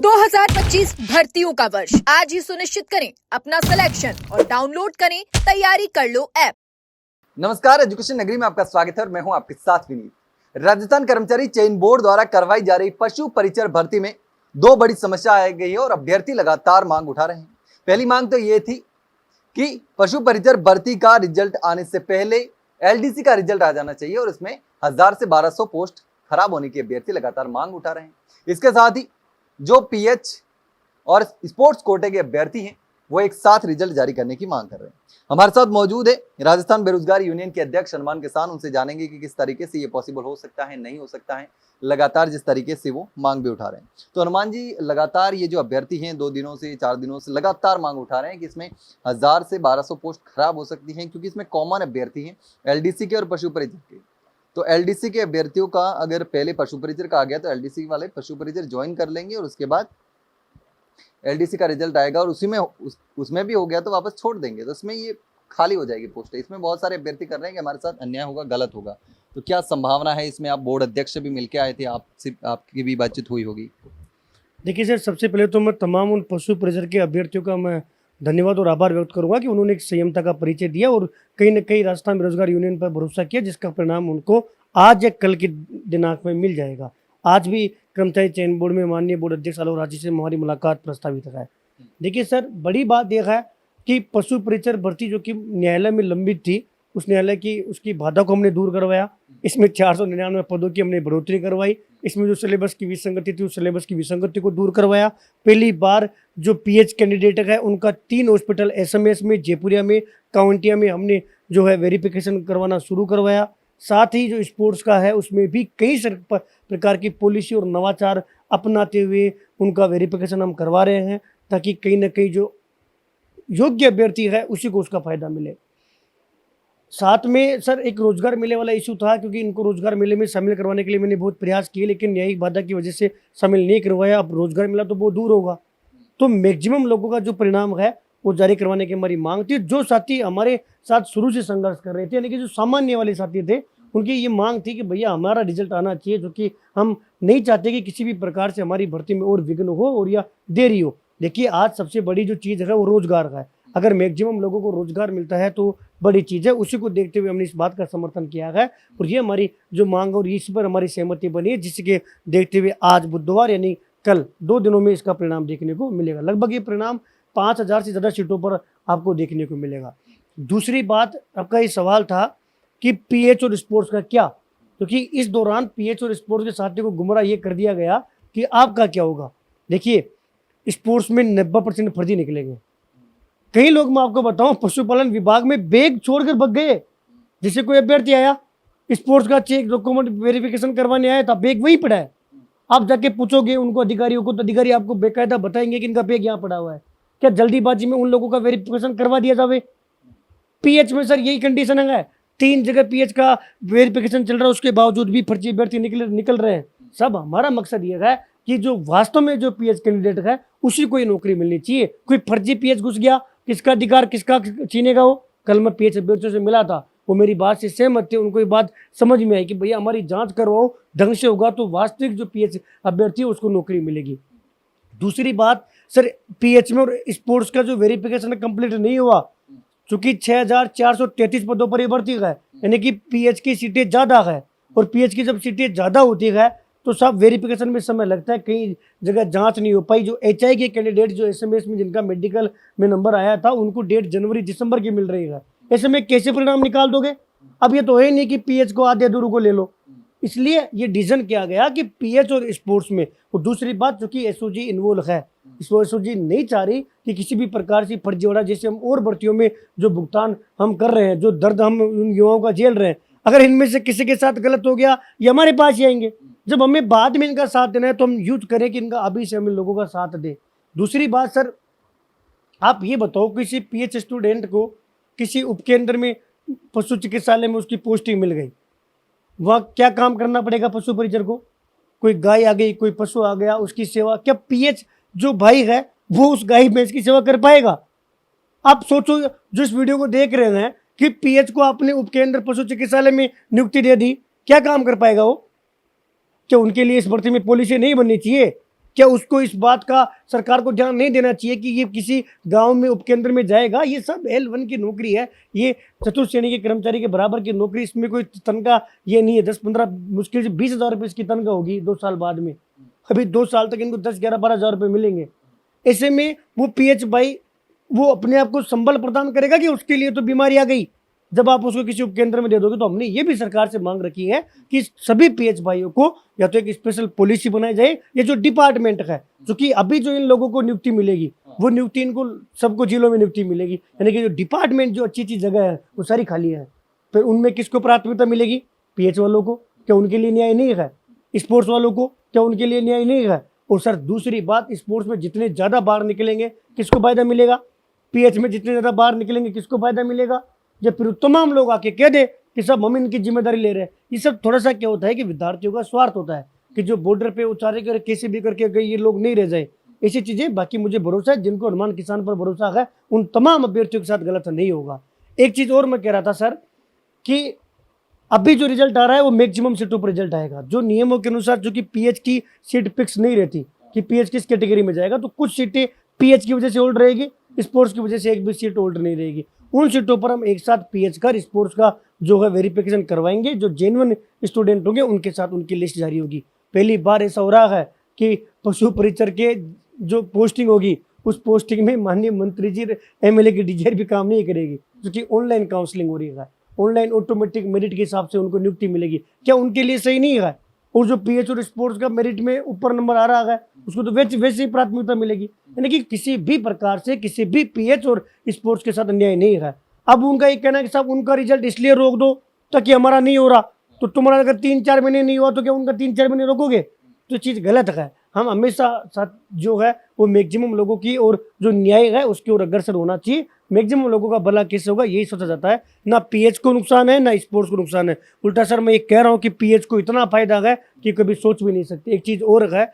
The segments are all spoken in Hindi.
2025 भर्तियों का वर्ष आज ही सुनिश्चित करें अपना सिलेक्शन और डाउनलोड करें तैयारी कर लो ऐप। नमस्कार, एजुकेशन नगरी में आपका स्वागत है और मैं हूं आपके साथ विनीत। राजस्थान कर्मचारी चयन बोर्ड द्वारा करवाई जा रही पशु परिचर भर्ती में दो बड़ी समस्या आ गई है और अभ्यर्थी लगातार मांग उठा रहे हैं। पहली मांग तो ये थी कि पशु परिचर भर्ती का रिजल्ट आने से पहले एलडीसी का रिजल्ट आ जाना चाहिए और इसमें 1000 से 1200 पोस्ट खराब होने की अभ्यर्थी लगातार मांग उठा रहे हैं। इसके साथ ही जो पीएच और स्पोर्ट्स कोटे के अभ्यर्थी हैं वो एक साथ रिजल्ट जारी करने की मांग कर रहे हैं। हमारे साथ मौजूद है राजस्थान बेरोजगार यूनियन के अध्यक्ष हनुमान किसान। उनसे जानेंगे कि किस तरीके से ये पॉसिबल हो सकता है, नहीं हो सकता है, लगातार जिस तरीके से वो मांग भी उठा रहे हैं। तो हनुमान जी, लगातार ये जो अभ्यर्थी हैं 2 दिनों से 4 दिनों से लगातार मांग उठा रहे हैं कि इसमें 1000 से 1200 पोस्ट खराब हो सकती हैं, क्योंकि इसमें कॉमन अभ्यर्थी हैं एलडीसी के और पशु परिचर के। तो एलडीसी के अभ्यर्थियों का अगर पहले पशु परिचर का आ गया तो एलडीसी वाले पशु परिचर ज्वाइन कर लेंगे और उसके बाद एलडीसी का रिजल्ट आएगा और उसमें भी हो गया तो वापस छोड़ देंगे, तो इसमें ये खाली हो जाएगी पोस्ट। इसमें बहुत सारे अभ्यर्थी कर रहे हैं कि हमारे साथ अन्याय होगा, गलत होगा। तो क्या संभावना है इसमें? आप बोर्ड अध्यक्ष से भी मिलकर आए थे, आपकी भी बातचीत हुई होगी। देखिए सर, सबसे पहले तो मैं तमाम उन पशु परिचर के अभ्यर्थियों का मैं धन्यवाद और आभार व्यक्त करूंगा कि उन्होंने एक संयमता का परिचय दिया और कहीं न कहीं राजस्थान बेरोजगार यूनियन पर भरोसा किया, जिसका परिणाम उनको आज या कल की दिनांक में मिल जाएगा। आज भी कर्मचारी चयन बोर्ड में माननीय बोर्ड अध्यक्ष आलोक राजी से हमारी मुलाकात प्रस्तावित है। देखिए सर, बड़ी बात यह है कि पशु परिचर भर्ती जो कि न्यायालय में लंबित थी, उस न्यायालय की उसकी बाधा को हमने दूर करवाया। इसमें 499 पदों की हमने बढ़ोतरी करवाई। इसमें जो सिलेबस की विसंगति थी उस सिलेबस की विसंगति को दूर करवाया। पहली बार जो पीएच कैंडिडेट है उनका 3 हॉस्पिटल एसएमएस में, जयपुरिया में, काउंटिया में हमने जो है वेरिफिकेशन करवाना शुरू करवाया। साथ ही जो स्पोर्ट्स का है उसमें भी कई प्रकार की पॉलिसी और नवाचार अपनाते हुए उनका वेरिफिकेशन हम करवा रहे हैं, ताकि कहीं ना कहीं जो योग्य अभ्यर्थी है उसी को उसका फायदा मिले। साथ में सर एक रोजगार मेले वाला इशू था, क्योंकि इनको रोजगार मेले में शामिल करवाने के लिए मैंने बहुत प्रयास किए, लेकिन न्यायिक बाधा की वजह से शामिल नहीं करवाया। अब रोजगार मेला तो बहुत दूर होगा, तो मैक्सिमम लोगों का जो परिणाम है वो जारी करवाने की हमारी मांग थी। जो साथी हमारे साथ शुरू से संघर्ष कर रहे थे, यानी कि जो सामान्य वाले साथी थे, उनकी ये मांग थी कि भैया हमारा रिजल्ट आना चाहिए, जो कि हम नहीं चाहते कि किसी भी प्रकार से हमारी भर्ती में और विघ्न हो और या देरी हो। देखिए, आज सबसे बड़ी जो चीज़ है वो रोजगार का है। अगर मैक्सिमम लोगों को रोजगार मिलता है तो बड़ी चीज़ है। उसी को देखते हुए हमने इस बात का समर्थन किया है और ये हमारी जो मांग और इस पर हमारी सहमति बनी है, जिसके देखते हुए आज बुधवार यानी कल 2 दिनों में इसका परिणाम देखने को मिलेगा। लगभग ये परिणाम 5000 से ज़्यादा सीटों पर आपको देखने को मिलेगा। दूसरी बात, आपका ये सवाल था कि पीएच और स्पोर्ट्स का क्या, क्योंकि इस दौरान पीएच और स्पोर्ट्स के साथियों को गुमराह ये कर दिया गया कि आपका क्या होगा। देखिए, स्पोर्ट्स में 90% फर्जी निकलेंगे। कई लोग, मैं आपको बताऊं, पशुपालन विभाग में बैग छोड़कर भाग गए। जैसे कोई अभ्यर्थी आया, स्पोर्ट्स का चेक डॉक्यूमेंट वेरिफिकेशन करवाने आया था, बैग वही पड़ा है। आप जाके पूछोगे उनको अधिकारियों को, तो अधिकारी आपको बेकायदा बताएंगे कि इनका बैग यहाँ पड़ा हुआ है। क्या जल्दीबाजी में उन लोगों का वेरिफिकेशन करवा दिया जावे? पीएच में सर यही कंडीशन है, 3 जगह पीएच का वेरिफिकेशन चल रहा है, उसके बावजूद भी फर्जी अभ्यर्थी निकल रहे हैं। सब हमारा मकसद ये है कि जो वास्तव में जो पीएच कैंडिडेट है उसी को ये नौकरी मिलनी चाहिए। कोई फर्जी पीएच घुस गया, किसका अधिकार किसका छीनेगा वो? कल मैं पीएच अभ्यर्थियों से मिला था, वो मेरी बात से सहमत थे। उनको ये बात समझ में आई कि भैया हमारी जांच करवाओ, ढंग से होगा तो वास्तविक जो पीएच अभ्यर्थी है उसको नौकरी मिलेगी। दूसरी बात सर, पीएच में और स्पोर्ट्स का जो वेरिफिकेशन कंप्लीट नहीं हुआ, चूंकि 6433 पदों पर भर्ती है, यानी कि पीएच की सीटें ज़्यादा है, और पीएच की जब सीटें ज़्यादा होती है तो सब वेरिफिकेशन में समय लगता है, कई जगह जांच नहीं हो पाई। जो एचआई के कैंडिडेट जो एसएमएस में जिनका मेडिकल में नंबर आया था, उनको डेट जनवरी दिसंबर की मिल रही है। ऐसे में कैसे परिणाम निकाल दोगे? अब ये तो है नहीं कि पीएच को आधे अधूरे को ले लो। इसलिए ये डिसीजन किया गया कि पीएच और स्पोर्ट्स में। और दूसरी बात, जो कि एसओजी इन्वॉल्व है, इसको एसओजी नहीं चाह रही कि किसी भी प्रकार से फर्जीवाड़ा, जैसे हम और भर्तियों में जो भुगतान हम कर रहे हैं, जो दर्द हम उन युवाओं का झेल रहे हैं, अगर इनमें से किसी के साथ गलत हो गया, ये हमारे पास ही आएंगे। जब हमें बाद में इनका साथ देना है तो हम यूज करें कि इनका अभी से हम इन लोगों का साथ दें। दूसरी बात सर, आप ये बताओ, किसी पीएच स्टूडेंट को किसी उपकेंद्र में, पशु चिकित्सालय में उसकी पोस्टिंग मिल गई, वह क्या काम करना पड़ेगा पशु परिचर को? कोई गाय आ गई, कोई पशु आ गया, उसकी सेवा क्या पीएच जो भाई है वो उस गाय भैंस की सेवा कर पाएगा? आप सोचो, जो इस वीडियो को देख रहे हैं, कि पीएच को आपने उपकेंद्र पशु चिकित्सालय में नियुक्ति दे दी, क्या काम कर पाएगा वो? क्या उनके लिए इस भर्ती में पॉलिसी नहीं बननी चाहिए क्या उसको इस बात का सरकार को ध्यान नहीं देना चाहिए कि ये किसी गांव में उपकेंद्र में जाएगा? ये सब L1 की नौकरी है, ये चतुर्थ श्रेणी के कर्मचारी के बराबर की नौकरी, इसमें कोई तनख्वाह ये नहीं है 10-15 मुश्किल से 20,000 रुपये इसकी तनख्वाह होगी 2 साल बाद में। अभी 2 साल तक इनको 10-11-12,000 रुपये मिलेंगे। ऐसे में वो PH भाई वो अपने आप को संबल प्रदान करेगा कि उसके लिए तो बीमारी आ गई जब आप उसको किसी उपकेंद्र में दे दोगे? तो हमने ये भी सरकार से मांग रखी है कि सभी PH भाइयों को या तो एक स्पेशल पॉलिसी बनाई जाए, ये जो डिपार्टमेंट है, क्योंकि अभी जो इन लोगों को नियुक्ति मिलेगी वो नियुक्ति इनको सबको जिलों में नियुक्ति मिलेगी, यानी कि जो डिपार्टमेंट जो अच्छी अच्छी जगह है वो सारी खाली है। फिर उनमें किसको प्राथमिकता मिलेगी? PH वालों को। क्या उनके लिए न्याय नहीं है? स्पोर्ट्स वालों को क्या उनके लिए न्याय नहीं है? और सर दूसरी बात, स्पोर्ट्स में जितने ज़्यादा बाहर निकलेंगे किसको फायदा मिलेगा? PH में जितने ज़्यादा बाहर निकलेंगे किसको फायदा मिलेगा? जब फिर तमाम लोग आके कह दे कि सब हम इनकी जिम्मेदारी ले रहे हैं। ये सब थोड़ा सा क्या होता है कि विद्यार्थियों का स्वार्थ होता है कि जो बॉर्डर पे उतारे कर कैसे भी करके गए ये लोग नहीं रह जाए, ऐसी चीज़ें। बाकी मुझे भरोसा है, जिनको हनुमान किसान पर भरोसा है उन तमाम अभ्यर्थियों के साथ गलत नहीं होगा। एक चीज़ और मैं कह रहा था सर कि अभी जो रिजल्ट आ रहा है वो मैक्सिमम सीटों पर रिजल्ट आएगा, जो नियमों के अनुसार, जो कि PH की सीट फिक्स नहीं रहती कि PH किस कैटेगरी में जाएगा, तो कुछ सीटें PH की वजह से होल्ड रहेगी, स्पोर्ट्स की वजह से एक भी सीट होल्ड नहीं रहेगी। उन सीटों पर हम एक साथ PH का स्पोर्ट्स का जो है वेरिफिकेशन करवाएंगे। जो जेन्युइन स्टूडेंट होंगे उनके साथ उनकी लिस्ट जारी होगी। पहली बार ऐसा हो रहा है कि पशु परिचर के जो पोस्टिंग होगी उस पोस्टिंग में माननीय मंत्री जी MLA की डिजायर भी काम नहीं करेगी, क्योंकि ऑनलाइन काउंसलिंग हो रही है, ऑनलाइन ऑटोमेटिक मेरिट के हिसाब से उनको नियुक्ति मिलेगी। क्या उनके लिए सही नहीं है? और जो PH और स्पोर्ट्स का मेरिट में ऊपर नंबर आ रहा है उसको तो वैसे ही प्राथमिकता मिलेगी। यानी कि किसी भी प्रकार से किसी भी PH और स्पोर्ट्स के साथ अन्याय नहीं है। अब उनका ये कहना है कि साहब उनका रिजल्ट इसलिए रोक दो ताकि हमारा नहीं हो रहा, तो तुम्हारा अगर 3-4 महीने नहीं हुआ तो क्या उनका 3-4 महीने रोकोगे? तो चीज़ गलत है। हम हमेशा साथ जो है वो मैक्सिमम लोगों की और जो न्याय है उसकी ओर अग्रसर होना चाहिए। मैक्सिमम लोगों का भला कैसे होगा यही सोचा जाता है। ना PH को नुकसान है ना स्पोर्ट्स को नुकसान है। उल्टा सर मैं ये कह रहा हूँ कि PH को इतना फायदा है कि कभी सोच भी नहीं सकते। एक चीज़ और है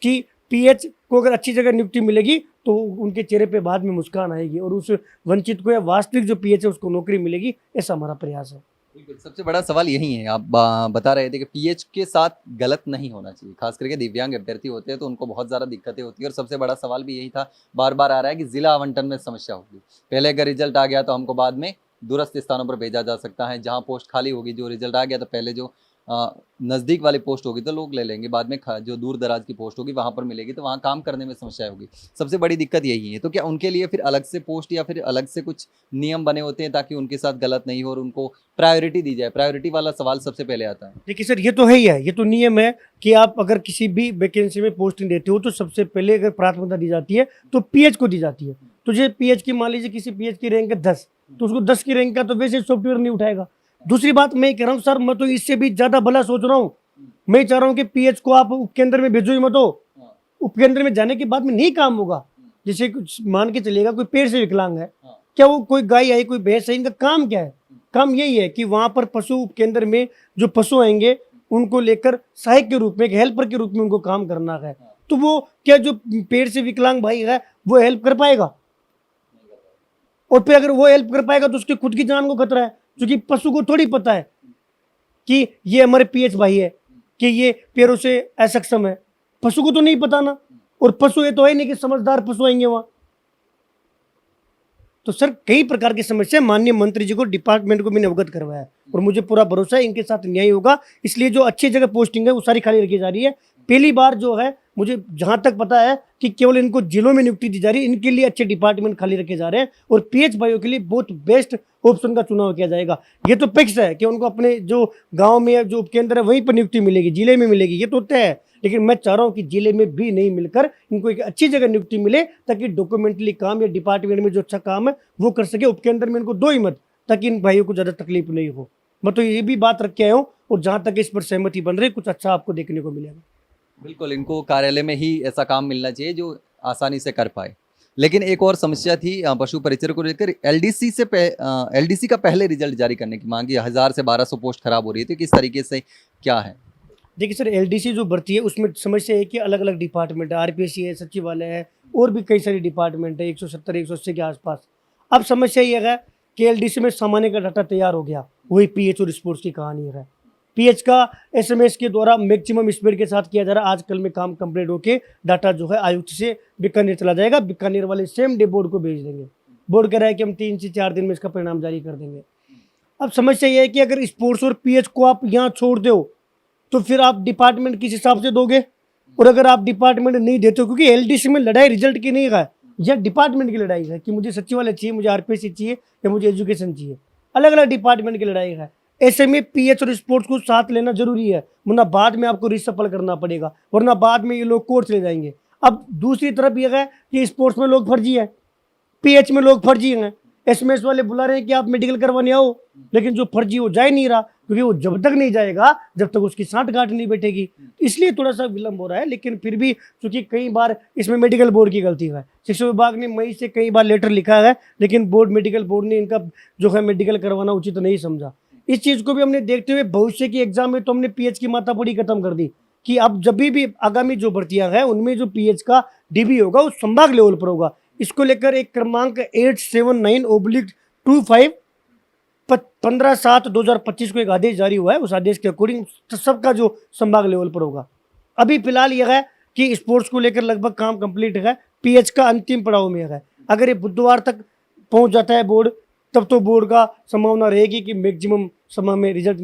कि PH को अगर अच्छी जगह नियुक्ति मिलेगी तो उनके चेहरे पे बाद में मुस्कान आएगी और उस वंचित को या वास्तविक जो PH है उसको नौकरी मिलेगी, ऐसा हमारा प्रयास है। बिल्कुल, सबसे बड़ा सवाल यही है। आप बता रहे थे कि PH के साथ गलत नहीं होना चाहिए, खास करके दिव्यांग अभ्यर्थी होते हैं तो उनको बहुत ज़्यादा दिक्कतें होती है। और सबसे बड़ा सवाल भी यही था, बार बार आ रहा है कि जिला आवंटन में समस्या होगी। पहले अगर रिजल्ट आ गया तो हमको बाद में दूरस्थ स्थानों पर भेजा जा सकता है, जहाँ पोस्ट खाली होगी। जो रिजल्ट आ गया तो पहले जो नज़दीक वाली पोस्ट होगी तो लोग ले लेंगे, बाद में जो दूर दराज की पोस्ट होगी वहाँ पर मिलेगी तो वहाँ काम करने में समस्या होगी। सबसे बड़ी दिक्कत यही है। तो क्या उनके लिए फिर अलग से पोस्ट या फिर अलग से कुछ नियम बने होते हैं ताकि उनके साथ गलत नहीं हो और उनको प्रायोरिटी दी जाए? प्रायोरिटी वाला सवाल सबसे पहले आता है। देखिए सर, ये तो है ही है, ये तो नियम है कि आप अगर किसी भी वैकेंसी में पोस्टिंग देते हो तो सबसे पहले अगर प्राथमिकता दी जाती है तो PH को दी जाती है। तो जो PH की, मान लीजिए किसी PH की रैंक है 10, तो उसको 10 की रैंक का तो वैसे सॉफ्टवेयर नहीं उठाएगा। दूसरी बात मैं कह रहा हूँ सर, मैं तो इससे भी ज़्यादा भला सोच रहा हूँ। मैं चाह रहा हूँ कि PH को आप उपकेंद्र में भेजो ही मत हो। उपकेंद्र में जाने के बाद में नहीं काम होगा। जैसे कुछ मान के चलेगा कोई पेड़ से विकलांग है, क्या वो कोई गाय है कोई भैंस है, इनका काम क्या है? काम यही है कि वहाँ पर पशु उपकेंद्र में जो पशु आएंगे उनको लेकर सहायक के रूप में, एक हेल्पर के रूप में उनको काम करना है। तो वो क्या जो पेड़ से विकलांग भाई है वो हेल्प कर पाएगा? और फिर अगर वो हेल्प कर पाएगा तो उसकी खुद की जान को खतरा है, क्योंकि पशु को थोड़ी पता है कि ये हमारे PH भाई है, कि ये पैरों से असक्षम है। पशु को तो नहीं पता ना। और पशु ये तो है नहीं कि समझदार पशु आएंगे वहां। तो सर कई प्रकार की समस्या माननीय मंत्री जी को, डिपार्टमेंट को मैंने अवगत करवाया है और मुझे पूरा भरोसा है इनके साथ न्याय होगा। इसलिए जो अच्छी जगह पोस्टिंग है वो सारी खाली रखी जा रही है। पहली बार जो है मुझे जहां तक पता है कि केवल इनको जिलों में नियुक्ति दी जा रही है, इनके लिए अच्छे डिपार्टमेंट खाली रखे जा रहे हैं और PH भाइयों के लिए बहुत बेस्ट ऑप्शन का चुनाव किया जाएगा। ये तो फिक्स है कि उनको अपने जो गांव में जो उपकेंद्र है वहीं पर नियुक्ति मिलेगी, जिले में मिलेगी, ये तो तय है। लेकिन मैं चाह रहा हूँ कि जिले में भी नहीं मिलकर इनको एक अच्छी जगह नियुक्ति मिले ताकि डॉक्यूमेंटली काम या डिपार्टमेंट में जो अच्छा काम है वो कर सके। उपकेंद्र में इनको दो ही मत, ताकि इन भाइयों को ज़्यादा तकलीफ नहीं हो। मैं तो ये भी बात रख के आया हूँ और जहाँ तक इस पर सहमति बन रही, कुछ अच्छा आपको देखने को मिलेगा। बिल्कुल, इनको कार्यालय में ही ऐसा काम मिलना चाहिए जो आसानी से कर पाए। लेकिन एक और समस्या थी पशु परिचर को लेकर, LDC का पहले रिजल्ट जारी करने की मांग, 1000 से 1200 पोस्ट खराब हो रही थी। किस तरीके से क्या है? देखिए सर, LDC जो भर्ती है उसमें समस्या है कि अलग अलग डिपार्टमेंट है, RPSC है, सचिवालय है और भी कई सारे डिपार्टमेंट है, 170-180 के आसपास। अब समस्या ये है कि LDC में सामान्य का डाटा तैयार हो गया, वही PH और स्पोर्ट्स की कहानी है। पीएच का एसएमएस के द्वारा मैक्सिमम स्पीड के साथ किया जा रहा है। आज कल में काम कंप्लीट होके डाटा जो है आयुक्त से बीकानेर चला जाएगा, बीकानेर वाले सेम डे बोर्ड को भेज देंगे। बोर्ड कह रहा है कि हम 3 से 4 दिन में इसका परिणाम जारी कर देंगे। अब समस्या ये है कि अगर स्पोर्ट्स और पीएच को आप यहाँ छोड़ दो तो फिर आप डिपार्टमेंट किस हिसाब से दोगे, और अगर आप डिपार्टमेंट नहीं देते हो, क्योंकि एलडीसी में लड़ाई रिजल्ट की नहीं है, यह डिपार्टमेंट की लड़ाई है कि मुझे सचिवालय चाहिए, मुझे आरपीएससी चाहिए या मुझे एजुकेशन चाहिए। अलग अलग डिपार्टमेंट की लड़ाई है। ऐसे में पीएच और स्पोर्ट्स को साथ लेना जरूरी है, वरना बाद में आपको रिसफल करना पड़ेगा, वरना बाद में ये लोग कोर्ट चले जाएंगे। अब दूसरी तरफ यह है कि स्पोर्ट्स में लोग फर्जी है, पीएच में लोग फर्जी हैं। एसएमएस वाले बुला रहे हैं कि आप मेडिकल करवाने आओ, लेकिन जो फर्जी हो जा ही नहीं रहा, क्योंकि वो जब तक नहीं जाएगा जब तक उसकी सांठगांठ नहीं बैठेगी। इसलिए थोड़ा सा विलंब हो रहा है। लेकिन फिर भी चूंकि कई बार इसमें मेडिकल बोर्ड की गलती है, शिक्षा विभाग ने मई से कई बार लेटर लिखा है, लेकिन मेडिकल बोर्ड ने इनका जो है मेडिकल करवाना उचित नहीं समझा। इस चीज को भी हमने देखते हुए भविष्य की एग्जाम में तो हमने पीएच की माथापड़ी खत्म कर दी कि अब जब भी आगामी जो भर्तियां हैं उनमें जो पीएच का डीबी होगा वो संभाग लेवल पर होगा। इसको लेकर एक क्रमांक 879/25 15/7/2025 को एक आदेश जारी हुआ है। उस आदेश के अकॉर्डिंग सबका जो संभाग लेवल पर होगा। अभी फिलहाल यह है कि स्पोर्ट्स को लेकर लगभग काम कंप्लीट है, पीएच का अंतिम पड़ाव में है। अगर ये बुधवार तक पहुंच जाता है बोर्ड, तब तो बोर्ड का संभावना रहेगी कि मैक्सिमम समय में रिजल्ट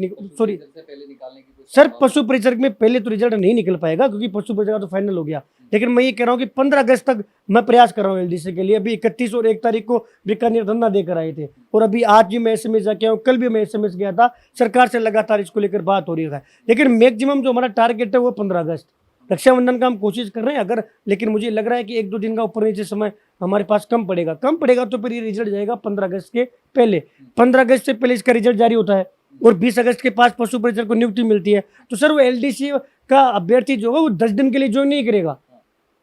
सर पशु परिचर्क में पहले तो रिजल्ट नहीं निकल पाएगा, क्योंकि पशु परिचर्क तो फाइनल हो गया। लेकिन मैं ये कह रहा हूँ कि 15 अगस्त तक मैं प्रयास कर रहा हूँ एलडीसी के लिए। अभी 31 और 1 तारीख को बीकानेर धरना देकर आए थे, और अभी आज भी मैं एसएमएस जाके आया, कल भी मैं एसएमएस गया था। सरकार से लगातार इसको लेकर बात हो रही है, लेकिन मैक्सिमम जो हमारा टारगेट है वो 15 अगस्त रक्षाबंधन का हम कोशिश कर रहे हैं। अगर लेकिन मुझे लग रहा है कि 1-2 दिन का ऊपर नीचे समय हमारे पास कम पड़ेगा तो फिर ये रिजल्ट जाएगा 15 अगस्त के पहले। 15 अगस्त से पहले इसका रिजल्ट जारी होता है और 20 अगस्त के पास पशु परिचर को नियुक्ति मिलती है। तो सर वो एलडीसी का अभ्यर्थी जो है वो 10 दिन के लिए ज्वाइन नहीं करेगा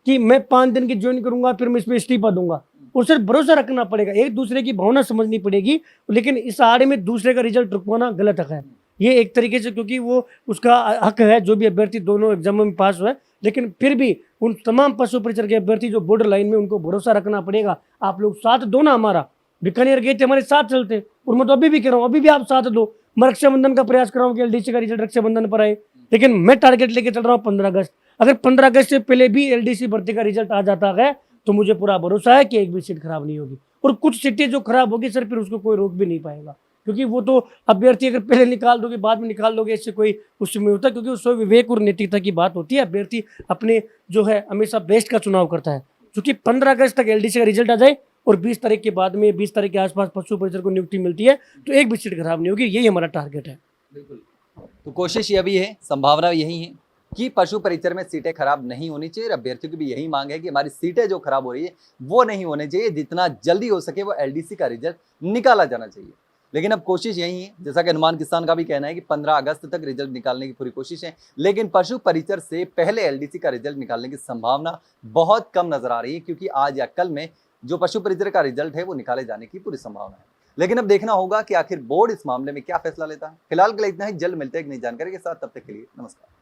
कि मैं 5 दिन की ज्वाइन करूंगा फिर मैं इसमें इस्तीफा दूंगा। और सर भरोसा रखना पड़ेगा, एक दूसरे की भावना समझनी पड़ेगी। लेकिन इस आड़े में दूसरे का रिजल्ट रुकवाना गलत है ये एक तरीके से, क्योंकि वो उसका हक है जो भी अभ्यर्थी दोनों एग्जामों में पास हुआ है। लेकिन फिर भी उन तमाम पशु परिचर के अभ्यर्थी जो बॉर्डर लाइन में, उनको भरोसा रखना पड़ेगा। आप लोग साथ दो ना, हमारा बीकानेर गए थे हमारे साथ चलते, और मैं तो अभी भी कह रहा हूँ, अभी भी आप साथ दो। मैं रक्षाबंधन का प्रयास कर रहा हूँ कि एलडीसी का रिजल्ट रक्षाबंधन पर आए, लेकिन मैं टारगेट लेके चल रहा हूँ 15 अगस्त। अगर 15 अगस्त से पहले भी एलडीसी भर्ती का रिजल्ट आ जाता है तो मुझे पूरा भरोसा है कि एक भी सीट खराब नहीं होगी। और कुछ सीटें जो खराब होगी सर फिर उसको कोई रोक भी नहीं पाएगा, क्योंकि वो तो अभ्यर्थी अगर पहले निकाल दोगे बाद में निकाल दोगे, इससे कोई उसमें होता है। क्योंकि उसमें विवेक और नैतिकता की बात होती है। अभ्यर्थी अपने जो है हमेशा बेस्ट का चुनाव करता है। क्योंकि 15 अगस्त तक एलडीसी का रिजल्ट आ जाए और 20 तारीख के बाद में 20 तारीख के आसपास पशु परिचर को नियुक्ति मिलती है तो एक भी सीट खराब नहीं होगी। यही हमारा टारगेट है। बिल्कुल, तो कोशिश ये भी है, संभावना यही है कि पशु परिचर में सीटें खराब नहीं होनी चाहिए। अभ्यर्थियों की भी यही मांग है कि हमारी सीटें जो खराब हो रही है वो नहीं होने चाहिए, जितना जल्दी हो सके वो एलडीसी का रिजल्ट निकाला जाना चाहिए। लेकिन अब कोशिश यही है, जैसा कि हनुमान किसान का भी कहना है कि 15 अगस्त तक रिजल्ट निकालने की पूरी कोशिश है, लेकिन पशु परिचर से पहले एलडीसी का रिजल्ट निकालने की संभावना बहुत कम नजर आ रही है, क्योंकि आज या कल में जो पशु परिचर का रिजल्ट है वो निकाले जाने की पूरी संभावना है। लेकिन अब देखना होगा कि आखिर बोर्ड इस मामले में क्या फैसला लेता है। फिलहाल के लिए इतना ही, जल्द मिलते हैं एक नई जानकारी के साथ, तब तक के लिए नमस्कार।